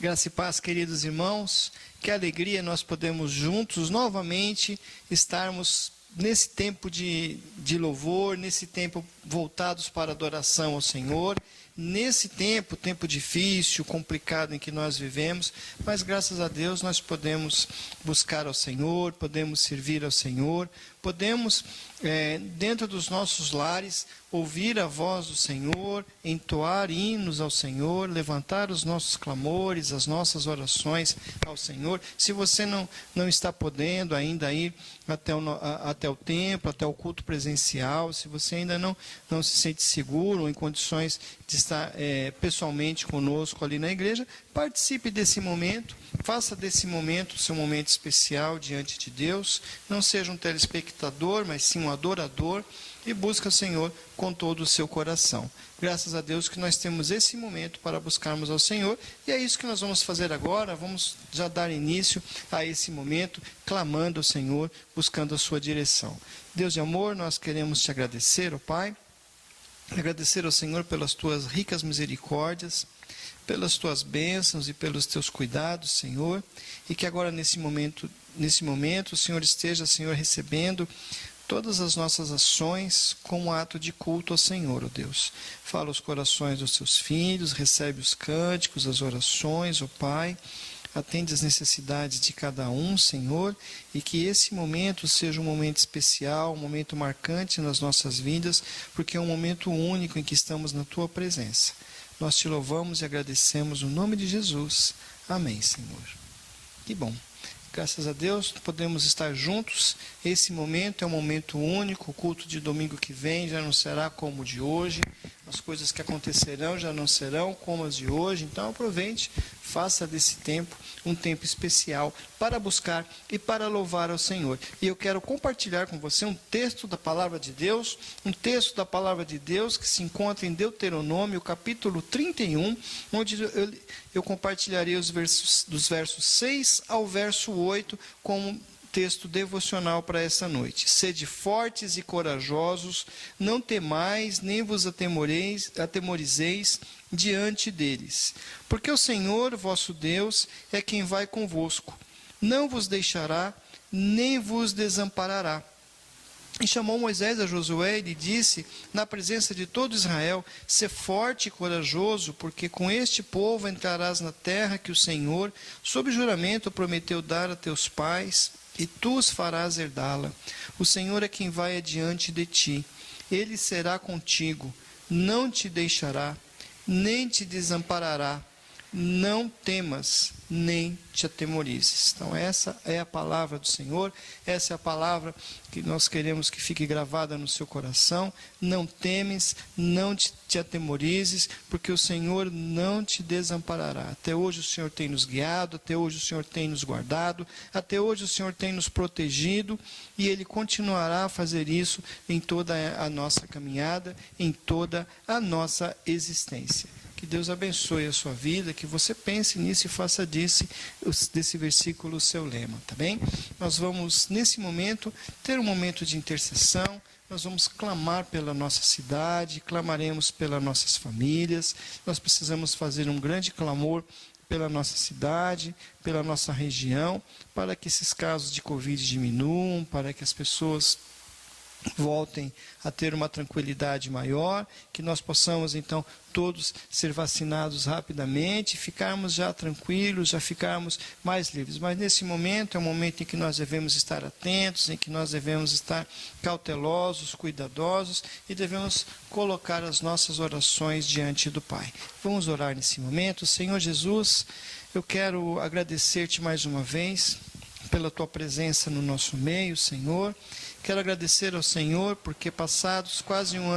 Graça e paz, queridos irmãos, que alegria nós podemos juntos novamente estarmos nesse tempo de louvor, nesse tempo voltados para a adoração ao Senhor, nesse tempo difícil, complicado em que nós vivemos, mas graças a Deus nós podemos buscar ao Senhor, podemos servir ao Senhor, podemos, dentro dos nossos lares, ouvir a voz do Senhor, entoar hinos ao Senhor, levantar os nossos clamores, as nossas orações ao Senhor. Se você não está podendo ainda ir até o templo, até o culto presencial, se você ainda não se sente seguro ou em condições de estar pessoalmente conosco ali na igreja, participe desse momento, faça desse momento o seu momento especial diante de Deus. Não seja um telespectador, mas sim um adorador, e busca o Senhor com todo o seu coração. Graças a Deus que nós temos esse momento para buscarmos ao Senhor, e é isso que nós vamos fazer agora. Vamos já dar início a esse momento, clamando ao Senhor, buscando a sua direção. Deus de amor, nós queremos te agradecer, ó Pai, agradecer ao Senhor pelas tuas ricas misericórdias, pelas tuas bênçãos e pelos teus cuidados, Senhor, e que agora nesse momento o Senhor esteja, Senhor, recebendo todas as nossas ações como um ato de culto ao Senhor, ó Deus. Fala os corações dos teus filhos, recebe os cânticos, as orações, ó Pai. Atende as necessidades de cada um, Senhor, e que esse momento seja um momento especial, um momento marcante nas nossas vidas, porque é um momento único em que estamos na Tua presença. Nós te louvamos e agradecemos no nome de Jesus. Amém, Senhor. Que bom. Graças a Deus, podemos estar juntos. Esse momento é um momento único. O culto de domingo que vem já não será como o de hoje. As coisas que acontecerão já não serão como as de hoje. Então aproveite, faça desse tempo um tempo especial para buscar e para louvar ao Senhor. E eu quero compartilhar com você um texto da Palavra de Deus, que se encontra em Deuteronômio, capítulo 31, onde eu compartilharei os versos, dos versos 6 ao verso 8, como texto devocional para essa noite. Sede fortes e corajosos, não temais, nem vos atemorizeis diante deles. Porque o Senhor, vosso Deus, é quem vai convosco. Não vos deixará, nem vos desamparará. E chamou Moisés a Josué e lhe disse, na presença de todo Israel, sê forte e corajoso, porque com este povo entrarás na terra que o Senhor, sob juramento, prometeu dar a teus pais, e tu os farás herdá-la. O Senhor é quem vai adiante de ti. Ele será contigo, não te deixará, nem te desamparará. Não temas, nem te atemorizes. Então essa é a palavra do Senhor, essa é a palavra que nós queremos que fique gravada no seu coração. Não temes, não te atemorizes, porque o Senhor não te desamparará. Até hoje o Senhor tem nos guiado, até hoje o Senhor tem nos guardado, até hoje o Senhor tem nos protegido, e Ele continuará a fazer isso em toda a nossa caminhada, em toda a nossa existência. Que Deus abençoe a sua vida, que você pense nisso e faça desse versículo o seu lema, tá bem? Nós vamos, nesse momento, ter um momento de intercessão. Nós vamos clamar pela nossa cidade, clamaremos pelas nossas famílias. Nós precisamos fazer um grande clamor pela nossa cidade, pela nossa região, para que esses casos de Covid diminuam, para que as pessoas voltem a ter uma tranquilidade maior, que nós possamos então todos ser vacinados rapidamente, ficarmos já tranquilos, já ficarmos mais livres. Mas nesse momento é um momento em que nós devemos estar atentos, em que nós devemos estar cautelosos, cuidadosos, e devemos colocar as nossas orações diante do Pai. Vamos orar nesse momento. Senhor Jesus, eu quero agradecer-te mais uma vez pela tua presença no nosso meio, Senhor. Quero agradecer ao Senhor, porque passados quase um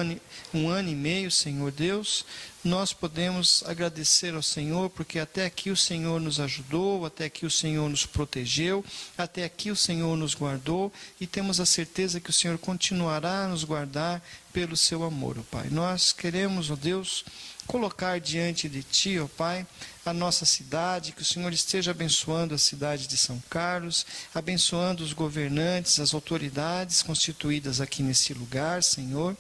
ano e meio, Senhor Deus, nós podemos agradecer ao Senhor, porque até aqui o Senhor nos ajudou, até aqui o Senhor nos protegeu, até aqui o Senhor nos guardou, e temos a certeza que o Senhor continuará a nos guardar pelo seu amor, ó Pai. Nós queremos, ó Deus, colocar diante de Ti, ó Pai, a nossa cidade, que o Senhor esteja abençoando a cidade de São Carlos, abençoando os governantes, as autoridades constituídas aqui nesse lugar, Senhor.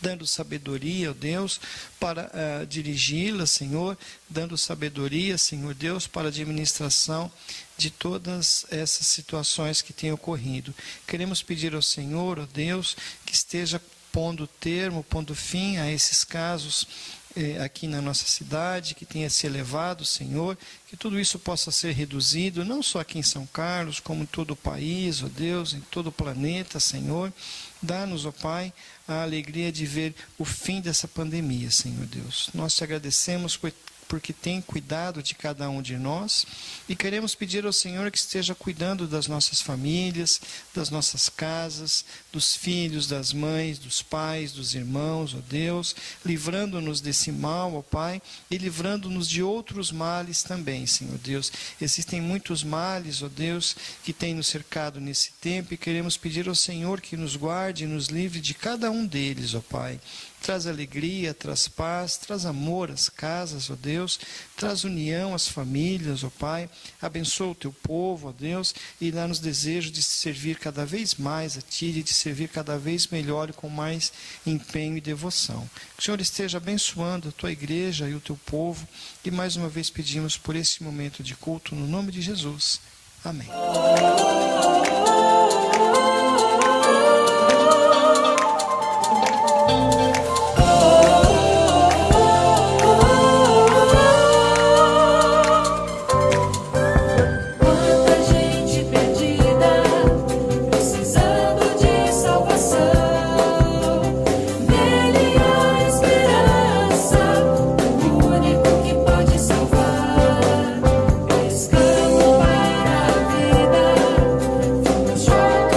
dando sabedoria, ó Deus, para dirigi-la, Senhor, dando sabedoria, Senhor Deus, para a administração de todas essas situações que têm ocorrido. Queremos pedir ao Senhor, ó Deus, que esteja pondo termo, pondo fim a esses casos aqui na nossa cidade, que tenha se elevado, Senhor, que tudo isso possa ser reduzido, não só aqui em São Carlos, como em todo o país, ó Deus, em todo o planeta, Senhor. Dá-nos, ó Pai, a alegria de ver o fim dessa pandemia, Senhor Deus. Nós te agradecemos porque tem cuidado de cada um de nós e queremos pedir ao Senhor que esteja cuidando das nossas famílias, das nossas casas, dos filhos, das mães, dos pais, dos irmãos, ó Deus, livrando-nos desse mal, ó Pai, e livrando-nos de outros males também, Senhor Deus. Existem muitos males, ó Deus, que têm nos cercado nesse tempo e queremos pedir ao Senhor que nos guarde e nos livre de cada um deles, ó Pai. Traz alegria, traz paz, traz amor às casas, ó Deus, traz união às famílias, ó Pai, abençoa o teu povo, ó Deus, e dá-nos desejo de servir cada vez mais a Ti, e de servir cada vez melhor e com mais empenho e devoção. Que o Senhor esteja abençoando a Tua igreja e o Teu povo, e mais uma vez pedimos por esse momento de culto, no nome de Jesus. Amém. Joga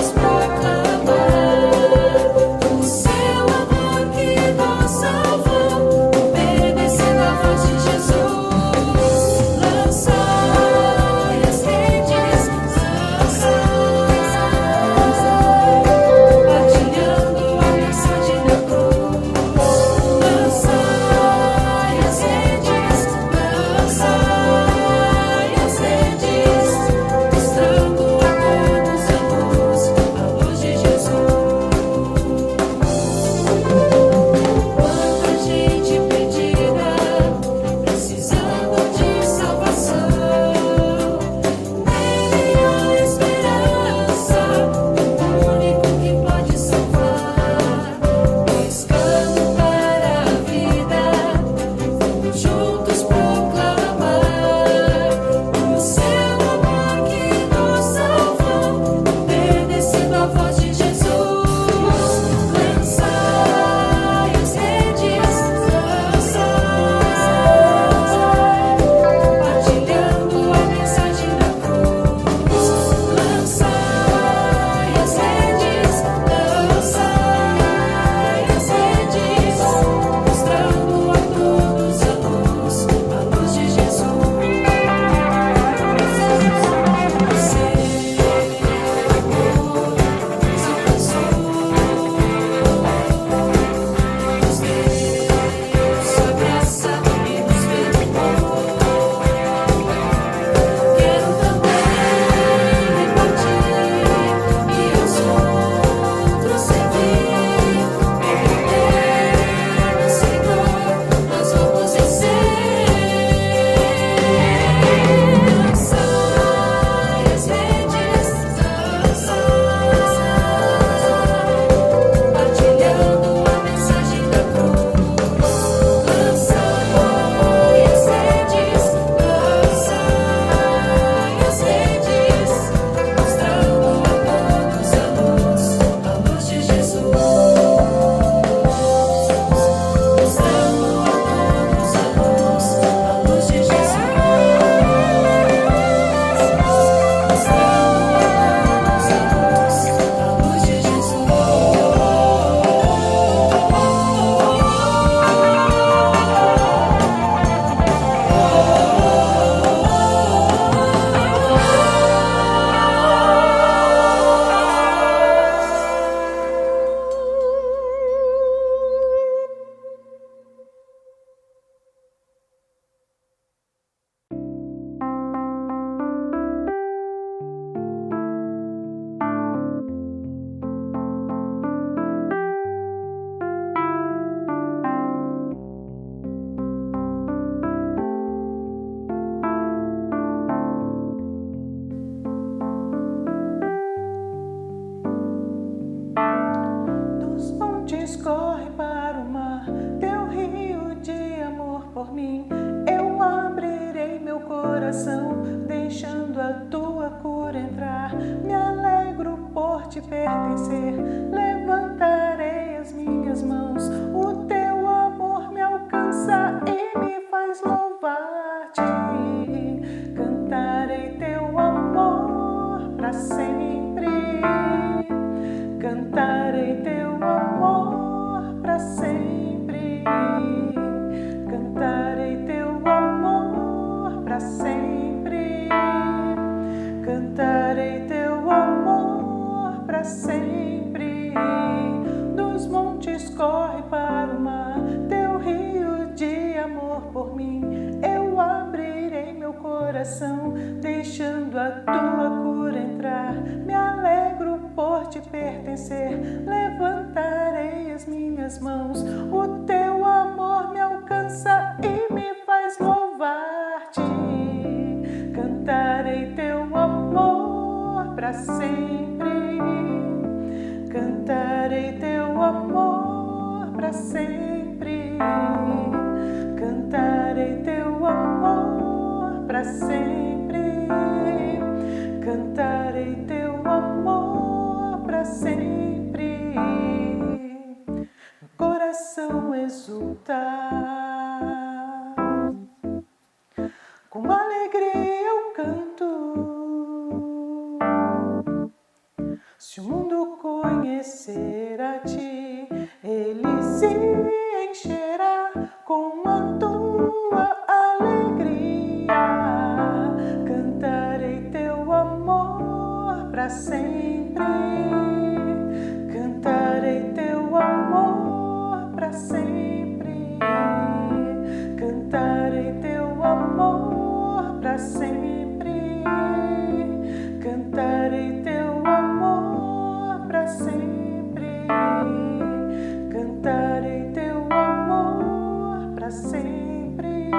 coração, deixando a tua cura entrar. Me alegro por te pertencer, levantarei as minhas mãos. O teu amor me alcança e me faz louvar-te. Cantarei teu amor para sempre. Cantarei teu amor para sempre. Cantarei teu amor para sempre. Cantarei teu amor para sempre. Dos montes corre para o mar, teu rio de amor por mim. Eu abrirei meu coração, deixando a tua cura entrar. Me alegro por te pertencer, levantarei as minhas mãos. O teu amor me alcança e me faz louvar-te. Cantarei teu amor para sempre. Cantarei teu amor para sempre. Cantarei teu amor para sempre. Cantarei teu amor para sempre. Meu coração exulta, com alegria eu canto. Se o mundo conhecer a ti, ele se encherá com a tua alegria. Cantarei teu amor para sempre. Cantarei teu amor para sempre. Cantarei teu amor para sempre. Cantarei teu amor para sempre. Cantarei teu amor para sempre.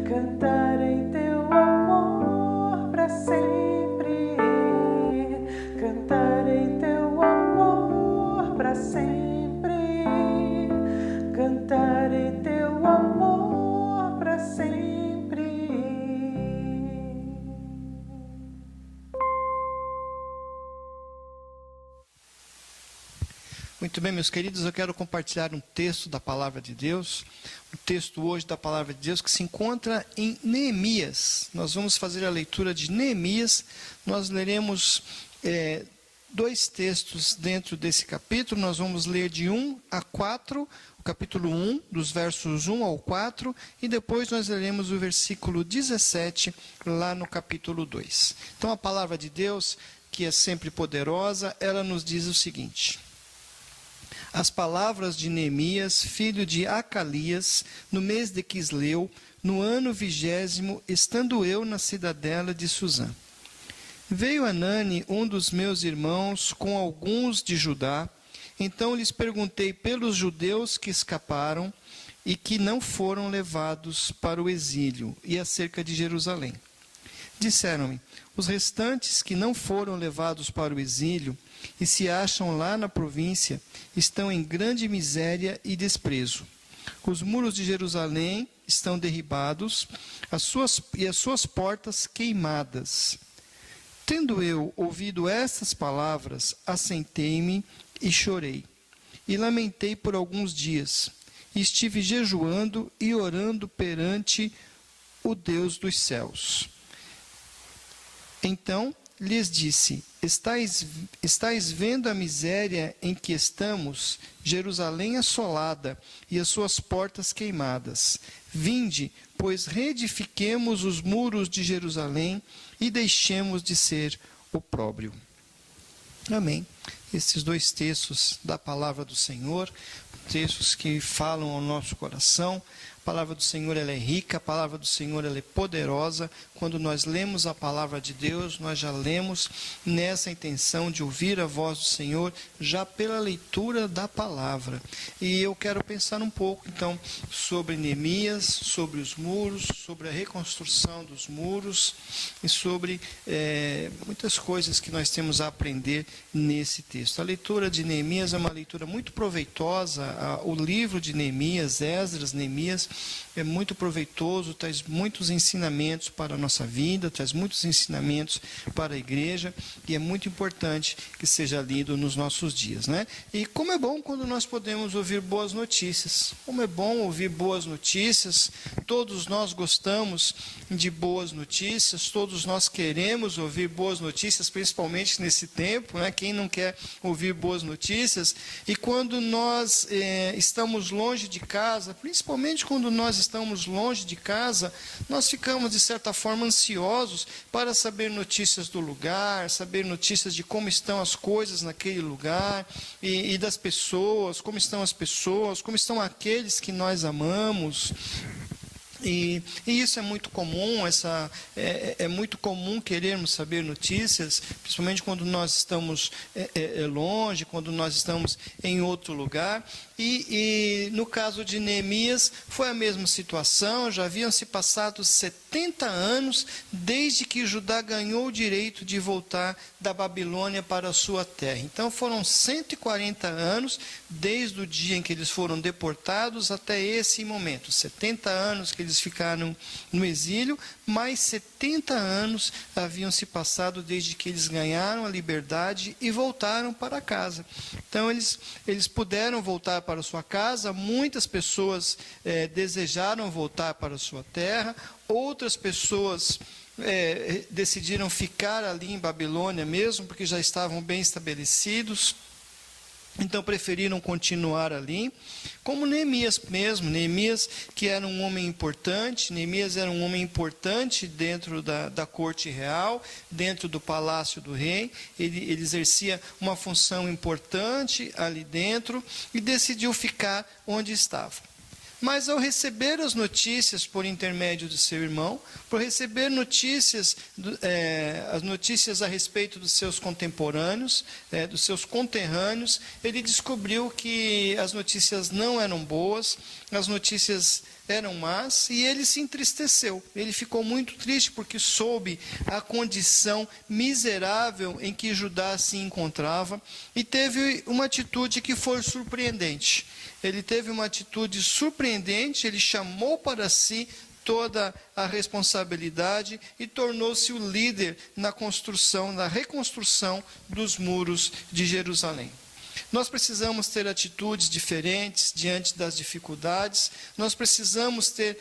Cantarei teu amor para sempre. Cantarei teu amor para sempre. Cantarei teu amor para sempre. Muito bem, meus queridos, eu quero compartilhar um texto da Palavra de Deus, um texto hoje da Palavra de Deus que se encontra em Neemias. Nós vamos fazer a leitura de Neemias, nós leremos dois textos dentro desse capítulo, nós vamos ler de 1 a 4, o capítulo 1, dos versos 1 ao 4, e depois nós leremos o versículo 17, lá no capítulo 2. Então a Palavra de Deus, que é sempre poderosa, ela nos diz o seguinte: as palavras de Neemias, filho de Acalias, no mês de Quisleu, no ano 20º, estando eu na cidadela de Suzã. Veio Anani, um dos meus irmãos, com alguns de Judá. Então lhes perguntei pelos judeus que escaparam e que não foram levados para o exílio, e acerca de Jerusalém. Disseram-me: os restantes que não foram levados para o exílio e se acham lá na província estão em grande miséria e desprezo. Os muros de Jerusalém estão derribados, as suas portas queimadas. Tendo eu ouvido estas palavras, assentei-me e chorei, e lamentei por alguns dias, e estive jejuando e orando perante o Deus dos céus. Então lhes disse: estáis vendo a miséria em que estamos, Jerusalém assolada e as suas portas queimadas. Vinde, pois reedifiquemos os muros de Jerusalém e deixemos de ser opróbrio. Amém. Esses dois textos da palavra do Senhor, textos que falam ao nosso coração. A palavra do Senhor ela é rica, a palavra do Senhor ela é poderosa. Quando nós lemos a palavra de Deus, nós já lemos nessa intenção de ouvir a voz do Senhor, já pela leitura da palavra. E eu quero pensar um pouco, então, sobre Neemias, sobre os muros, sobre a reconstrução dos muros e sobre muitas coisas que nós temos a aprender nesse texto. A leitura de Neemias é uma leitura muito proveitosa. O livro de Neemias, Esdras, Neemias, é muito proveitoso, traz muitos ensinamentos para a nossa vida, traz muitos ensinamentos para a igreja, e é muito importante que seja lido nos nossos dias, né? E como é bom quando nós podemos ouvir boas notícias, como é bom ouvir boas notícias, todos nós gostamos de boas notícias, todos nós queremos ouvir boas notícias, principalmente nesse tempo, né? Quem não quer ouvir boas notícias? E quando nós estamos longe de casa, principalmente quando nós estamos longe de casa, nós ficamos, de certa forma, ansiosos para saber notícias do lugar, saber notícias de como estão as coisas naquele lugar, e das pessoas, como estão as pessoas, como estão aqueles que nós amamos. E isso é muito comum, é muito comum querermos saber notícias, principalmente quando nós estamos longe, quando nós estamos em outro lugar. E no caso de Neemias, foi a mesma situação, já haviam se passado 70 anos desde que Judá ganhou o direito de voltar da Babilônia para a sua terra. Então foram 140 anos, desde o dia em que eles foram deportados até esse momento. 70 anos que eles ficaram no exílio, mais 70 anos haviam se passado desde que eles ganharam a liberdade e voltaram para casa. Então eles puderam voltar para sua casa, muitas pessoas desejaram voltar para a sua terra, outras pessoas decidiram ficar ali em Babilônia mesmo, porque já estavam bem estabelecidos. Então preferiram continuar ali, como Neemias mesmo. Neemias, que era um homem importante, Neemias era um homem importante dentro da corte real, dentro do palácio do rei. Ele exercia uma função importante ali dentro e decidiu ficar onde estava. Mas ao receber as notícias por intermédio do seu irmão, por receber as notícias a respeito dos seus contemporâneos, dos seus conterrâneos, ele descobriu que as notícias não eram boas, as notícias eram más, e ele se entristeceu. Ele ficou muito triste porque soube a condição miserável em que Judá se encontrava, e teve uma atitude que foi surpreendente. Ele teve uma atitude surpreendente, ele chamou para si toda a responsabilidade e tornou-se o líder na reconstrução dos muros de Jerusalém. Nós precisamos ter atitudes diferentes diante das dificuldades, nós precisamos ter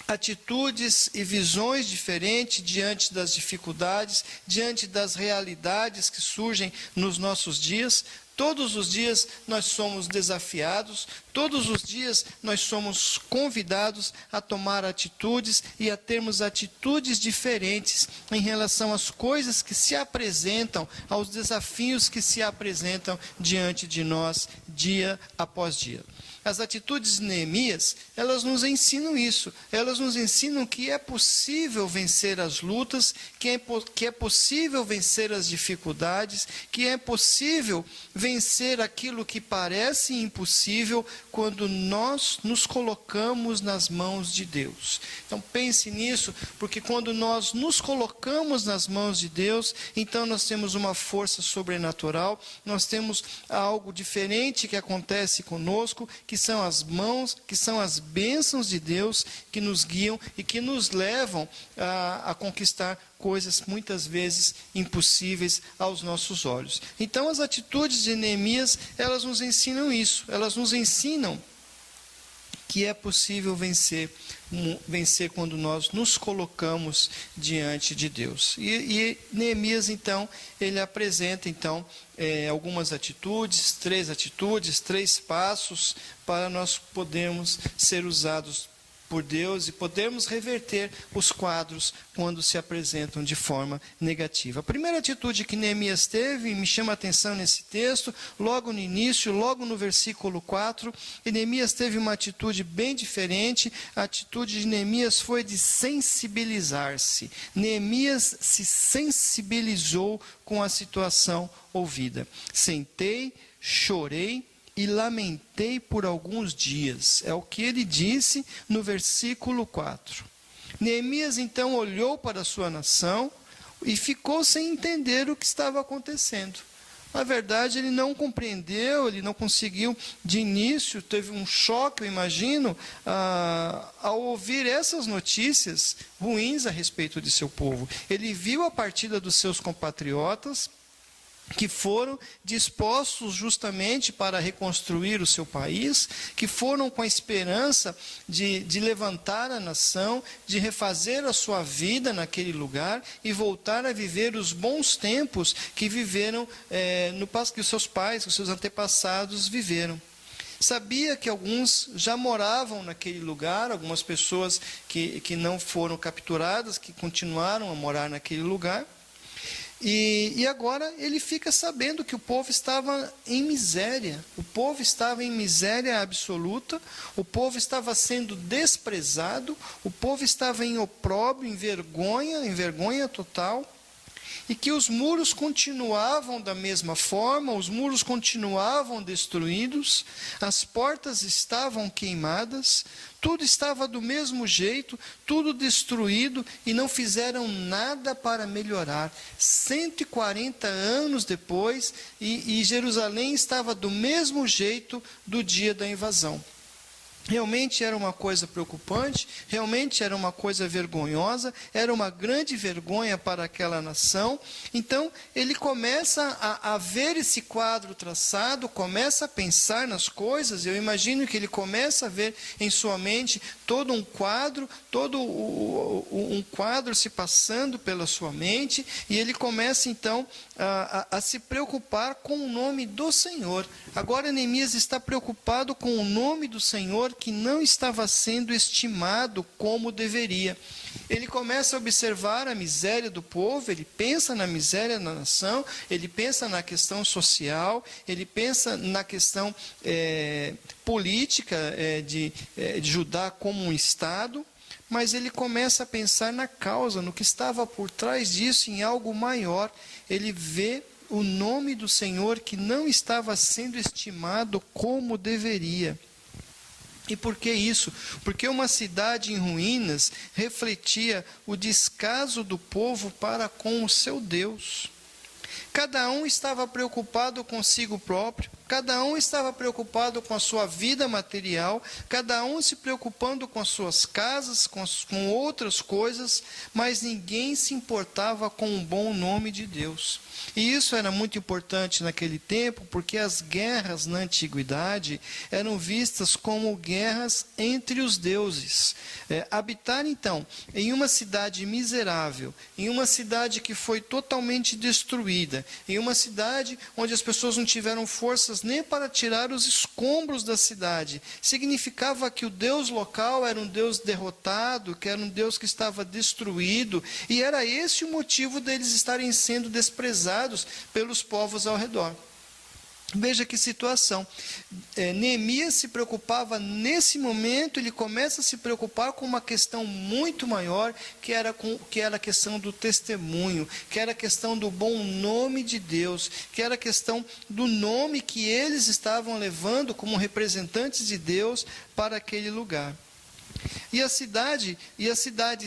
atitudes e visões diferentes diante das dificuldades, diante das realidades que surgem nos nossos dias. Todos os dias nós somos desafiados, todos os dias nós somos convidados a tomar atitudes e a termos atitudes diferentes em relação às coisas que se apresentam, aos desafios que se apresentam diante de nós dia após dia. As atitudes de Neemias, elas nos ensinam isso, elas nos ensinam que é possível vencer as lutas, que é possível vencer as dificuldades, que é possível vencer aquilo que parece impossível quando nós nos colocamos nas mãos de Deus. Então pense nisso, porque quando nós nos colocamos nas mãos de Deus, então nós temos uma força sobrenatural, nós temos algo diferente que acontece conosco, que são as mãos, que são as bênçãos de Deus que nos guiam e que nos levam a conquistar coisas muitas vezes impossíveis aos nossos olhos. Então as atitudes de Neemias, elas nos ensinam isso, elas nos ensinam que é possível vencer quando nós nos colocamos diante de Deus. E Neemias, então, ele apresenta, algumas atitudes, três passos para nós podermos ser usados por Deus e podermos reverter os quadros quando se apresentam de forma negativa. A primeira atitude que Neemias teve, me chama a atenção nesse texto, logo no início, logo no versículo 4, Neemias teve uma atitude bem diferente. A atitude de Neemias foi de sensibilizar-se. Neemias se sensibilizou com a situação ouvida. Sentei, chorei e lamentei por alguns dias. É o que ele disse no versículo 4. Neemias então olhou para a sua nação e ficou sem entender o que estava acontecendo. Na verdade, ele não compreendeu, ele não conseguiu, de início, teve um choque, eu imagino, ao ouvir essas notícias ruins a respeito de seu povo. Ele viu a partida dos seus compatriotas, que foram dispostos justamente para reconstruir o seu país, que foram com a esperança de levantar a nação, de refazer a sua vida naquele lugar e voltar a viver os bons tempos que viveram, que os seus pais, que os seus antepassados viveram. Sabia que alguns já moravam naquele lugar, algumas pessoas que não foram capturadas, que continuaram a morar naquele lugar. E agora ele fica sabendo que o povo estava em miséria, o povo estava em miséria absoluta, o povo estava sendo desprezado, o povo estava em opróbrio, em vergonha total, e que os muros continuavam da mesma forma, os muros continuavam destruídos, as portas estavam queimadas, tudo estava do mesmo jeito, tudo destruído, e não fizeram nada para melhorar. 140 anos depois, e Jerusalém estava do mesmo jeito do dia da invasão. Realmente era uma coisa preocupante, realmente era uma coisa vergonhosa, era uma grande vergonha para aquela nação. Então, ele começa a ver esse quadro traçado, começa a pensar nas coisas. Eu imagino que ele começa a ver em sua mente todo um quadro se passando pela sua mente, e ele começa então a se preocupar com o nome do Senhor. Agora Neemias está preocupado com o nome do Senhor, que não estava sendo estimado como deveria. Ele começa a observar a miséria do povo, ele pensa na miséria da nação, ele pensa na questão social, ele pensa na questão política de Judá como um Estado, mas ele começa a pensar na causa, no que estava por trás disso, em algo maior. Ele vê o nome do Senhor que não estava sendo estimado como deveria. E por que isso? Porque uma cidade em ruínas refletia o descaso do povo para com o seu Deus. Cada um estava preocupado consigo próprio, cada um estava preocupado com a sua vida material, cada um se preocupando com as suas casas, com outras coisas, mas ninguém se importava com o bom nome de Deus. E isso era muito importante naquele tempo, porque as guerras na antiguidade eram vistas como guerras entre os deuses. Habitar, então, em uma cidade miserável, em uma cidade que foi totalmente destruída, em uma cidade onde as pessoas não tiveram forças nem para tirar os escombros da cidade, significava que o Deus local era um Deus derrotado, que era um Deus que estava destruído, e era esse o motivo deles estarem sendo desprezados pelos povos ao redor. Veja que situação. Neemias se preocupava nesse momento, ele começa a se preocupar com uma questão muito maior, que era a questão do testemunho, que era a questão do bom nome de Deus, que era a questão do nome que eles estavam levando como representantes de Deus para aquele lugar. E a cidade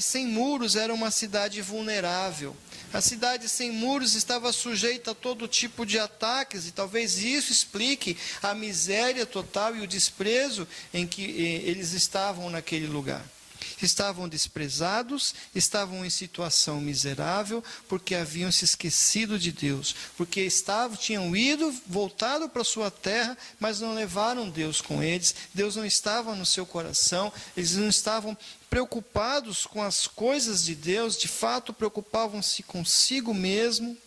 sem muros era uma cidade vulnerável. A cidade sem muros estava sujeita a todo tipo de ataques, e talvez isso explique a miséria total e o desprezo em que eles estavam naquele lugar. Estavam desprezados, estavam em situação miserável, porque haviam se esquecido de Deus, porque tinham voltado para a sua terra, mas não levaram Deus com eles. Deus não estava no seu coração, eles não estavam preocupados com as coisas de Deus, de fato preocupavam-se consigo mesmo,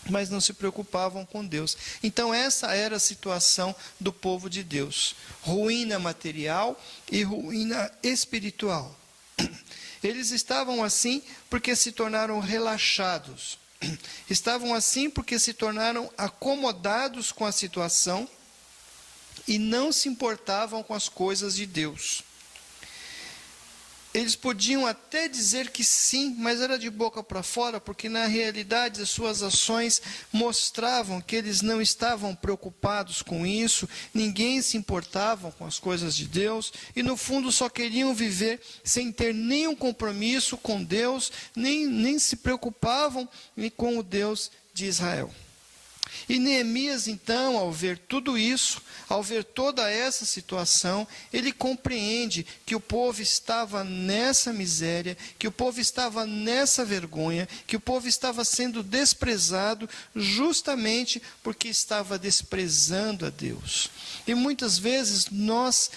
mas não se preocupavam com Deus. Então essa era a situação do povo de Deus: ruína material e ruína espiritual. Eles estavam assim porque se tornaram relaxados, estavam assim porque se tornaram acomodados com a situação e não se importavam com as coisas de Deus. Eles podiam até dizer que sim, mas era de boca para fora, porque na realidade as suas ações mostravam que eles não estavam preocupados com isso, ninguém se importava com as coisas de Deus, e no fundo só queriam viver sem ter nenhum compromisso com Deus, nem se preocupavam com o Deus de Israel. E Neemias, então, ao ver tudo isso, ao ver toda essa situação, ele compreende que o povo estava nessa miséria, que o povo estava nessa vergonha, que o povo estava sendo desprezado justamente porque estava desprezando a Deus. E muitas vezes nós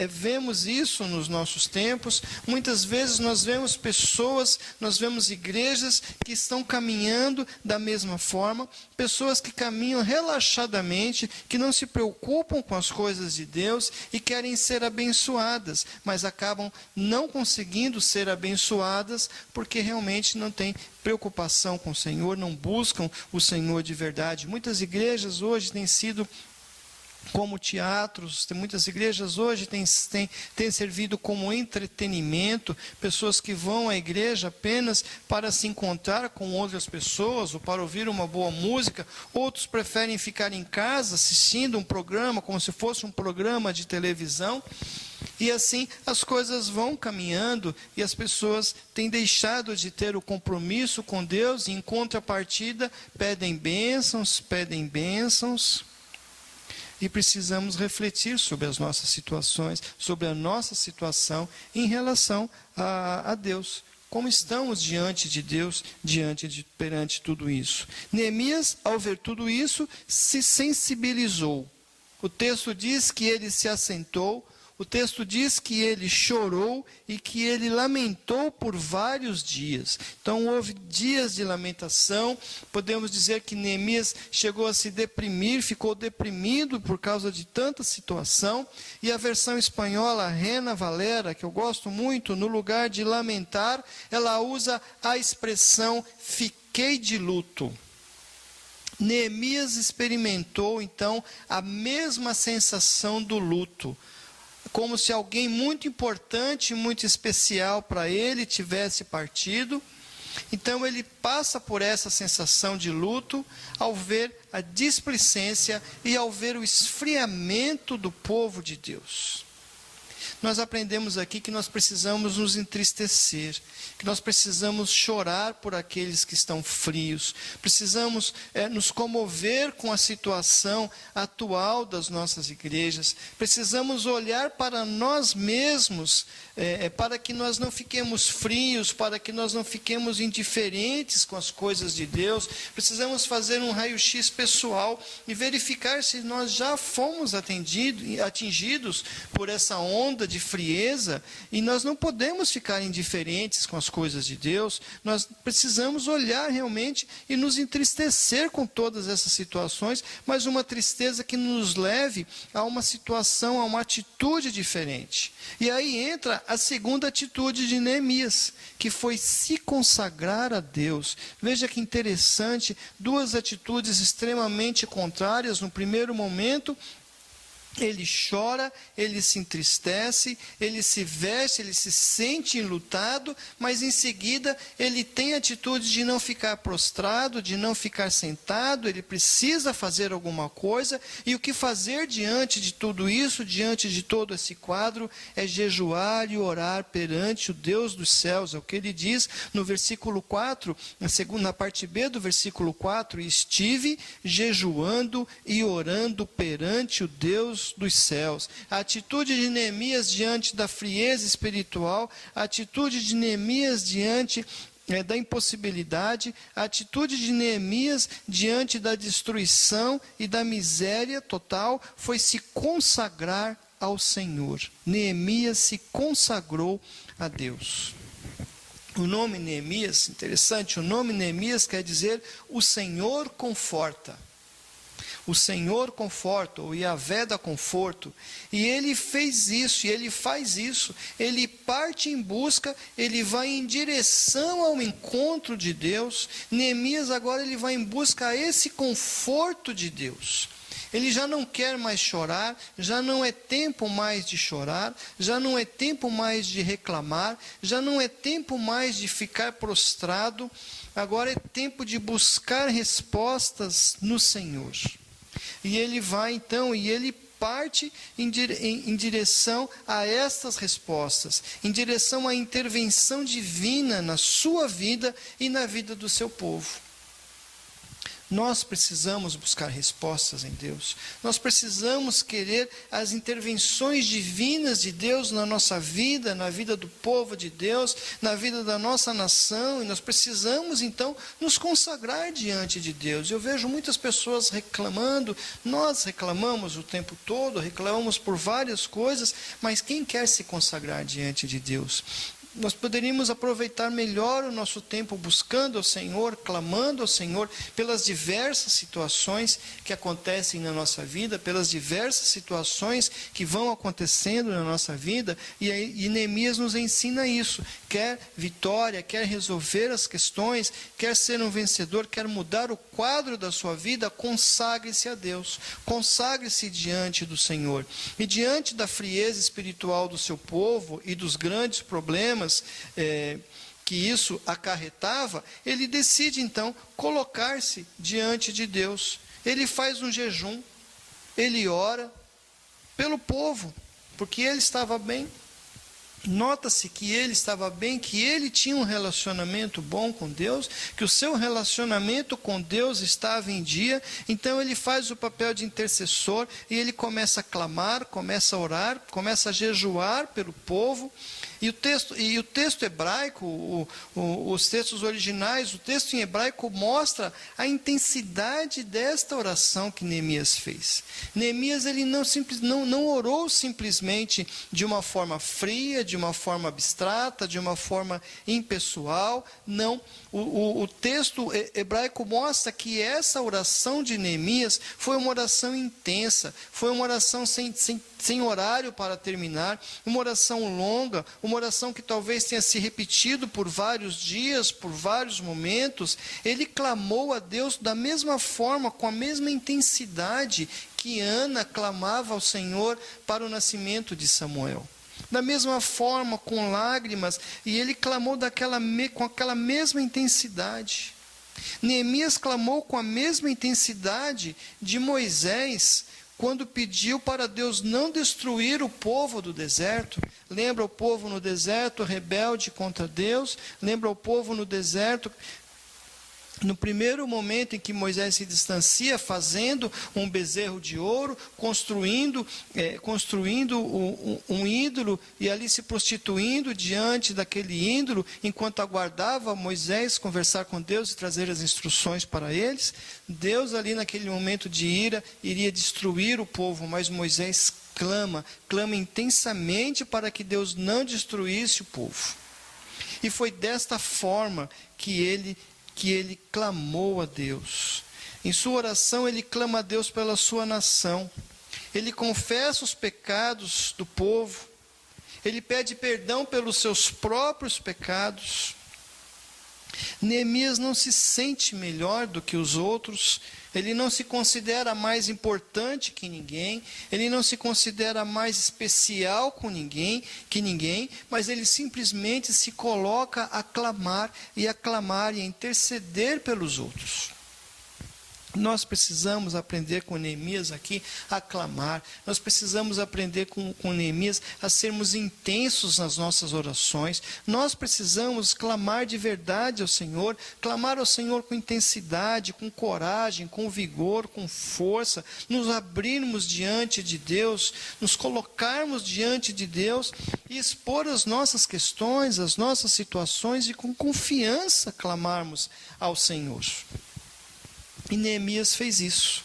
vemos isso nos nossos tempos, muitas vezes nós vemos pessoas, nós vemos igrejas que estão caminhando da mesma forma, pessoas que caminham relaxadamente, que não se preocupam com as coisas de Deus e querem ser abençoadas, mas acabam não conseguindo ser abençoadas porque realmente não têm preocupação com o Senhor, não buscam o Senhor de verdade. Muitas igrejas hoje têm sido como teatros, muitas igrejas hoje têm servido como entretenimento, pessoas que vão à igreja apenas para se encontrar com outras pessoas ou para ouvir uma boa música. Outros preferem ficar em casa assistindo um programa como se fosse um programa de televisão. E assim as coisas vão caminhando e as pessoas têm deixado de ter o compromisso com Deus e, em contrapartida, pedem bênçãos. E precisamos refletir sobre as nossas situações, sobre a nossa situação em relação a Deus. Como estamos diante de Deus, perante tudo isso? Neemias, ao ver tudo isso, se sensibilizou. O texto diz que ele se assentou, o texto diz que ele chorou e que ele lamentou por vários dias. Então houve dias de lamentação. Podemos dizer que Neemias chegou a se deprimir, ficou deprimido por causa de tanta situação. E a versão espanhola, Reina Valera, que eu gosto muito, no lugar de lamentar, ela usa a expressão fiquei de luto. Neemias experimentou então a mesma sensação do luto, como se alguém muito importante, muito especial para ele tivesse partido. Então ele passa por essa sensação de luto ao ver a displicência e ao ver o esfriamento do povo de Deus. Nós aprendemos aqui que nós precisamos nos entristecer, que nós precisamos chorar por aqueles que estão frios, precisamos nos comover com a situação atual das nossas igrejas, precisamos olhar para nós mesmos, para que nós não fiquemos frios, para que nós não fiquemos indiferentes com as coisas de Deus. Precisamos fazer um raio-x pessoal e verificar se nós já fomos atingidos por essa onda de frieza, e nós não podemos ficar indiferentes com as coisas de Deus. Nós precisamos olhar realmente e nos entristecer com todas essas situações, mas uma tristeza que nos leve a uma situação, a uma atitude diferente. E aí entra a segunda atitude de Neemias, que foi se consagrar a Deus. Veja que interessante, duas atitudes extremamente contrárias. No primeiro momento, ele chora, ele se entristece, ele se veste, ele se sente enlutado, mas em seguida ele tem a atitude de não ficar prostrado, de não ficar sentado. Ele precisa fazer alguma coisa, e o que fazer diante de tudo isso, diante de todo esse quadro, é jejuar e orar perante o Deus dos céus. É o que ele diz no versículo 4, na parte B do versículo 4, estive jejuando e orando perante o Deus dos céus. A atitude de Neemias diante da frieza espiritual, a atitude de Neemias diante da impossibilidade, a atitude de Neemias diante da destruição e da miséria total foi se consagrar ao Senhor. Neemias se consagrou a Deus. O nome Neemias, interessante, o nome Neemias quer dizer o Senhor conforta. O Senhor conforta, o Yahvé dá conforto. E ele fez isso, e ele faz isso. Ele parte em busca, ele vai em direção ao encontro de Deus. Neemias agora ele vai em busca a esse conforto de Deus. Ele já não quer mais chorar, já não é tempo mais de chorar, já não é tempo mais de reclamar, já não é tempo mais de ficar prostrado. Agora é tempo de buscar respostas no Senhor. E ele vai então, e ele parte em direção a estas respostas, em direção à intervenção divina na sua vida e na vida do seu povo. Nós precisamos buscar respostas em Deus. Nós precisamos querer as intervenções divinas de Deus na nossa vida, na vida do povo de Deus, na vida da nossa nação. E nós precisamos, então, nos consagrar diante de Deus. Eu vejo muitas pessoas reclamando. Nós reclamamos o tempo todo, reclamamos por várias coisas, mas quem quer se consagrar diante de Deus? Nós poderíamos aproveitar melhor o nosso tempo buscando ao Senhor, clamando ao Senhor pelas diversas situações que acontecem na nossa vida, pelas diversas situações que vão acontecendo na nossa vida, e Neemias nos ensina isso. Quer vitória, quer resolver as questões, quer ser um vencedor, quer mudar o quadro da sua vida, consagre-se a Deus, consagre-se diante do Senhor. E diante da frieza espiritual do seu povo e dos grandes problemas que isso acarretava, ele decide então colocar-se diante de Deus. Ele faz um jejum, ele ora pelo povo, porque ele estava bem. Nota-se que ele estava bem, que ele tinha um relacionamento bom com Deus, que o seu relacionamento com Deus estava em dia. Então ele faz o papel de intercessor e ele começa a clamar, começa a orar, começa a jejuar pelo povo. E o texto hebraico, os textos originais, o texto em hebraico mostra a intensidade desta oração que Neemias fez. Neemias ele não orou simplesmente de uma forma fria, de uma forma abstrata, de uma forma impessoal. Não. O texto hebraico mostra que essa oração de Neemias foi uma oração intensa, foi uma oração sem horário para terminar, uma oração longa, uma oração que talvez tenha se repetido por vários dias, por vários momentos. Ele clamou a Deus da mesma forma, com a mesma intensidade que Ana clamava ao Senhor para o nascimento de Samuel. Da mesma forma, com lágrimas, e ele clamou com aquela mesma intensidade. Neemias clamou com a mesma intensidade de Moisés, quando pediu para Deus não destruir o povo do deserto. Lembra o povo no deserto rebelde contra Deus? Lembra o povo no deserto, no primeiro momento em que Moisés se distancia, fazendo um bezerro de ouro, construindo um ídolo, e ali se prostituindo diante daquele ídolo, enquanto aguardava Moisés conversar com Deus e trazer as instruções para eles. Deus ali naquele momento de ira iria destruir o povo, mas Moisés clama intensamente para que Deus não destruísse o povo. E foi desta forma que ele clamou a Deus. Em sua oração, ele clama a Deus pela sua nação. Ele confessa os pecados do povo. Ele pede perdão pelos seus próprios pecados. Neemias não se sente melhor do que os outros. Ele não se considera mais importante que ninguém. Ele não se considera mais especial que ninguém, mas ele simplesmente se coloca a clamar e a interceder pelos outros. Nós precisamos aprender com Neemias aqui a clamar. Nós precisamos aprender com Neemias a sermos intensos nas nossas orações. Nós precisamos clamar de verdade ao Senhor, clamar ao Senhor com intensidade, com coragem, com vigor, com força, nos abrirmos diante de Deus, nos colocarmos diante de Deus e expor as nossas questões, as nossas situações e com confiança clamarmos ao Senhor. E Neemias fez isso.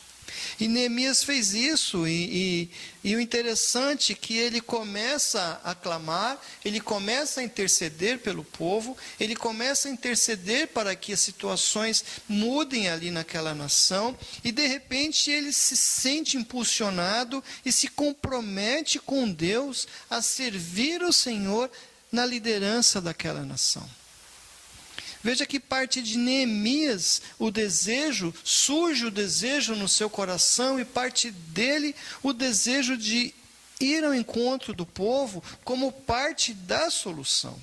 E o interessante é que ele começa a clamar, ele começa a interceder pelo povo, ele começa a interceder para que as situações mudem ali naquela nação, e de repente ele se sente impulsionado e se compromete com Deus a servir o Senhor na liderança daquela nação. Veja que parte de Neemias, surge o desejo no seu coração, e parte dele o desejo de ir ao encontro do povo como parte da solução.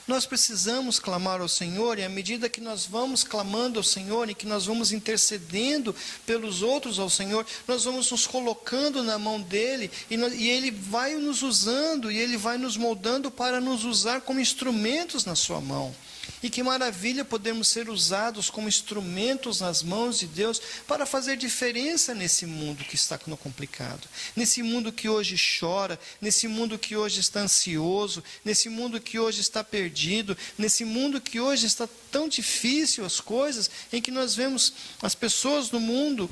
Nós precisamos clamar ao Senhor, e à medida que nós vamos clamando ao Senhor, e que nós vamos intercedendo pelos outros ao Senhor, nós vamos nos colocando na mão dEle, e Ele vai nos usando, e Ele vai nos moldando para nos usar como instrumentos na sua mão. E que maravilha podemos ser usados como instrumentos nas mãos de Deus para fazer diferença nesse mundo que está complicado, nesse mundo que hoje chora, nesse mundo que hoje está ansioso, nesse mundo que hoje está perdido, nesse mundo que hoje está tão difícil as coisas, em que nós vemos as pessoas no mundo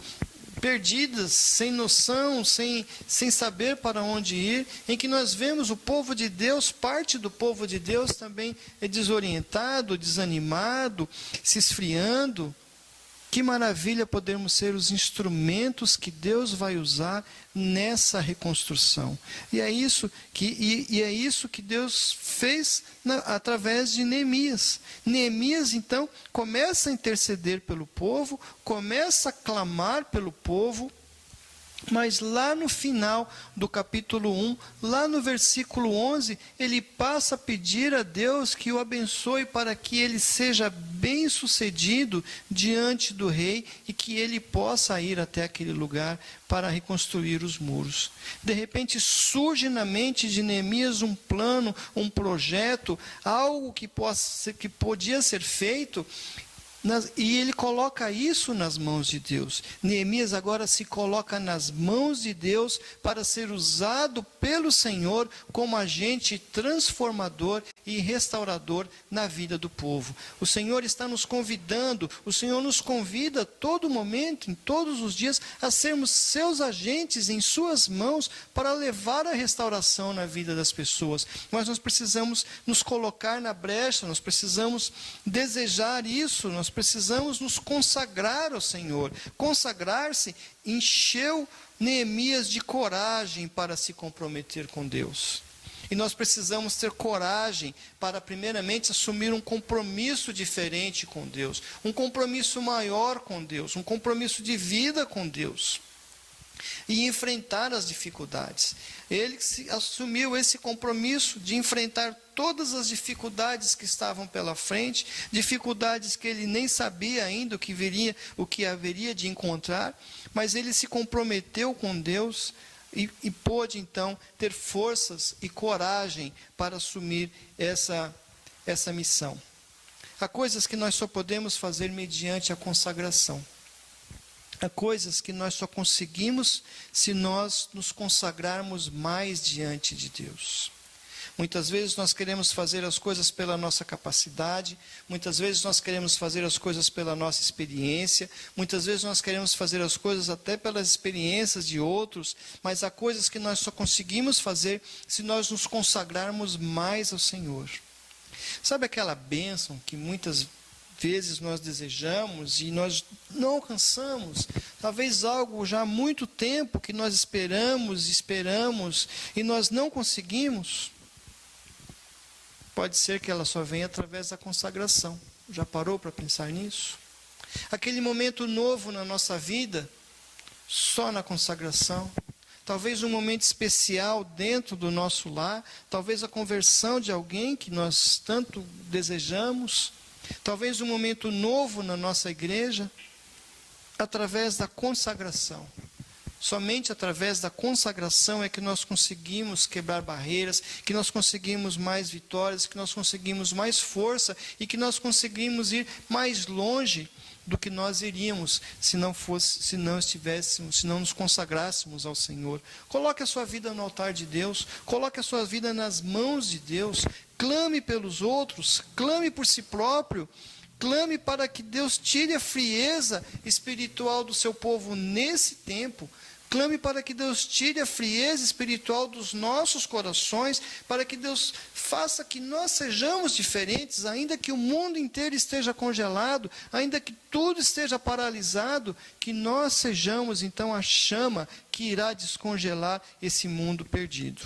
perdidas, sem noção, sem saber para onde ir, em que nós vemos o povo de Deus, parte do povo de Deus também é desorientado, desanimado, se esfriando. Que maravilha podermos ser os instrumentos que Deus vai usar nessa reconstrução. E é isso que Deus fez através de Neemias. Neemias, então, começa a interceder pelo povo, começa a clamar pelo povo, mas lá no final do capítulo 1, lá no versículo 11, ele passa a pedir a Deus que o abençoe para que ele seja bem-sucedido diante do rei e que ele possa ir até aquele lugar para reconstruir os muros. De repente surge na mente de Neemias um plano, um projeto, algo que podia ser feito, e ele coloca isso nas mãos de Deus. Neemias agora se coloca nas mãos de Deus para ser usado pelo Senhor como agente transformador e restaurador na vida do povo. O Senhor está nos convidando, o Senhor nos convida a todo momento, em todos os dias, a sermos seus agentes em suas mãos para levar a restauração na vida das pessoas. Mas nós precisamos nos colocar na brecha, nós precisamos desejar isso, nós precisamos nos consagrar ao Senhor. Consagrar-se encheu Neemias de coragem para se comprometer com Deus. E nós precisamos ter coragem para, primeiramente, assumir um compromisso diferente com Deus, um compromisso maior com Deus, um compromisso de vida com Deus, e enfrentar as dificuldades. Ele assumiu esse compromisso de enfrentar todas as dificuldades que estavam pela frente, dificuldades que ele nem sabia ainda o que haveria de encontrar, mas ele se comprometeu com Deus e pôde então ter forças e coragem para assumir essa missão. Há coisas que nós só podemos fazer mediante a consagração. Há coisas que nós só conseguimos se nós nos consagrarmos mais diante de Deus. Muitas vezes nós queremos fazer as coisas pela nossa capacidade, muitas vezes nós queremos fazer as coisas pela nossa experiência, muitas vezes nós queremos fazer as coisas até pelas experiências de outros, mas há coisas que nós só conseguimos fazer se nós nos consagrarmos mais ao Senhor. Sabe aquela bênção que muitas vezes nós desejamos e nós não alcançamos? Talvez algo já há muito tempo que nós esperamos e nós não conseguimos. Pode ser que ela só venha através da consagração. Já parou para pensar nisso? Aquele momento novo na nossa vida, só na consagração. Talvez um momento especial dentro do nosso lar. Talvez a conversão de alguém que nós tanto desejamos. Talvez um momento novo na nossa igreja. Através da consagração. Somente através da consagração é que nós conseguimos quebrar barreiras, que nós conseguimos mais vitórias, que nós conseguimos mais força e que nós conseguimos ir mais longe do que nós iríamos se não nos consagrássemos ao Senhor. Coloque a sua vida no altar de Deus, coloque a sua vida nas mãos de Deus, clame pelos outros, clame por si próprio. Clame para que Deus tire a frieza espiritual do seu povo nesse tempo. Clame para que Deus tire a frieza espiritual dos nossos corações, para que Deus faça que nós sejamos diferentes, ainda que o mundo inteiro esteja congelado, ainda que tudo esteja paralisado, que nós sejamos então a chama que irá descongelar esse mundo perdido.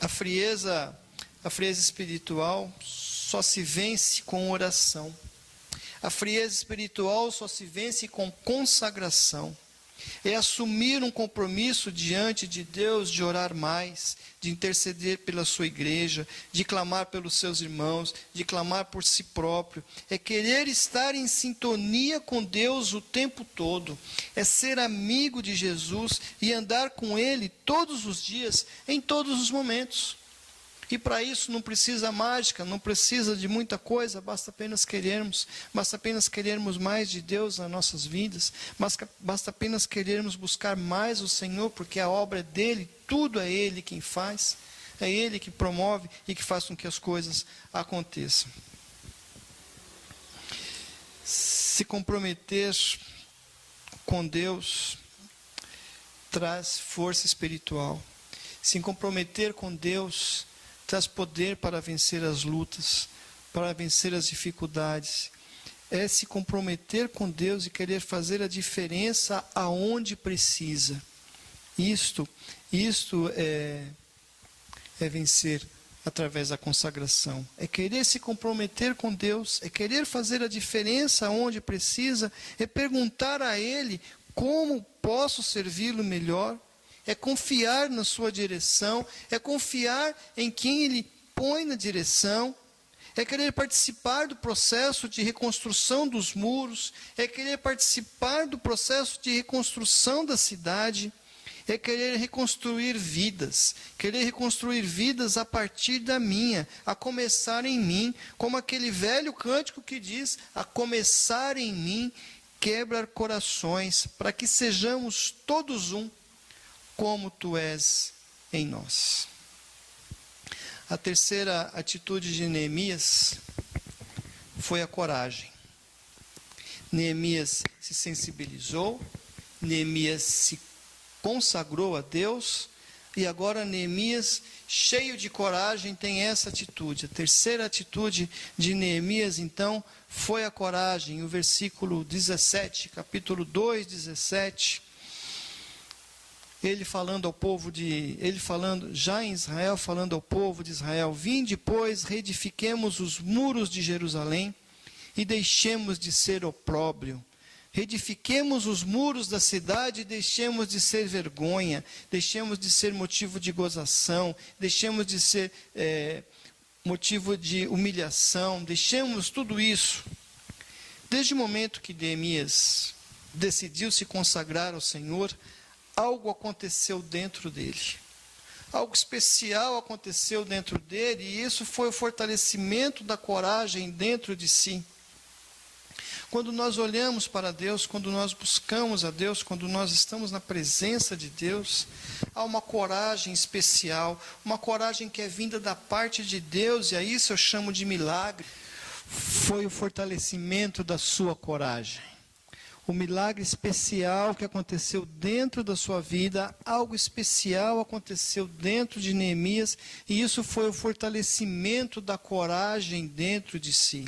A frieza espiritual só se vence com oração. A frieza espiritual só se vence com consagração. É assumir um compromisso diante de Deus de orar mais, de interceder pela sua igreja, de clamar pelos seus irmãos, de clamar por si próprio. É querer estar em sintonia com Deus o tempo todo. É ser amigo de Jesus e andar com Ele todos os dias, em todos os momentos. E para isso não precisa mágica, não precisa de muita coisa, basta apenas querermos mais de Deus nas nossas vidas, basta apenas querermos buscar mais o Senhor, porque a obra é dele, tudo é Ele quem faz, é Ele que promove e que faz com que as coisas aconteçam. Se comprometer com Deus traz força espiritual. Se comprometer com Deus traz poder para vencer as lutas, para vencer as dificuldades. É se comprometer com Deus e querer fazer a diferença aonde precisa. Isto é vencer através da consagração. É querer se comprometer com Deus, é querer fazer a diferença aonde precisa, é perguntar a Ele como posso servi-lo melhor. É confiar na sua direção, é confiar em quem Ele põe na direção, é querer participar do processo de reconstrução dos muros, é querer participar do processo de reconstrução da cidade, é querer reconstruir vidas a partir da minha, a começar em mim, como aquele velho cântico que diz, a começar em mim, quebrar corações, para que sejamos todos um, como tu és em nós. A terceira atitude de Neemias foi a coragem. Neemias se sensibilizou, Neemias se consagrou a Deus, e agora Neemias, cheio de coragem, tem essa atitude. A terceira atitude de Neemias, então, foi a coragem. O versículo 17, capítulo 2, 17... Ele falando já em Israel, falando ao povo de Israel: vinde, pois, reedifiquemos os muros de Jerusalém e deixemos de ser opróbrio. Reedifiquemos os muros da cidade e deixemos de ser vergonha, deixemos de ser motivo de gozação, deixemos de ser motivo de humilhação, deixemos tudo isso. Desde o momento que Neemias decidiu se consagrar ao Senhor, algo aconteceu dentro dele. Algo especial aconteceu dentro dele, e isso foi o fortalecimento da coragem dentro de si. Quando nós olhamos para Deus, quando nós buscamos a Deus, quando nós estamos na presença de Deus, há uma coragem especial, uma coragem que é vinda da parte de Deus, e a isso eu chamo de milagre. Foi o fortalecimento da sua coragem. O milagre especial que aconteceu dentro da sua vida, algo especial aconteceu dentro de Neemias, e isso foi o fortalecimento da coragem dentro de si.